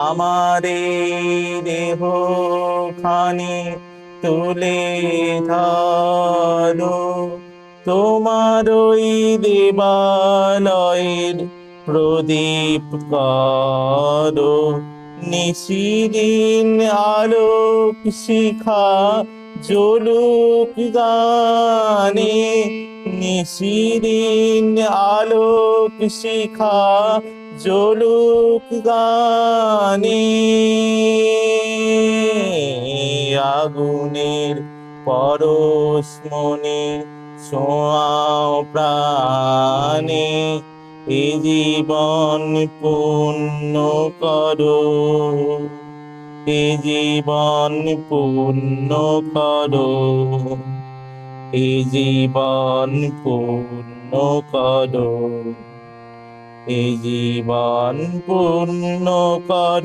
আমারে দেহ খানি তুলে ধরো, তোমার ওই দেবালয়ের প্রদীপ করো। নিশিদিন আলোক শিখা জ্বলুক গানে, নিশিদিন আলোক শিখা জ্বলুক গানে। আগুনের পরশ মনে ছোঁয়াও প্রাণে, এ জীবন পূর্ণ করো, এ জীবন পূর্ণ করো, এ জীবন পূর্ণ করো, এ জীবন পূর্ণ করো।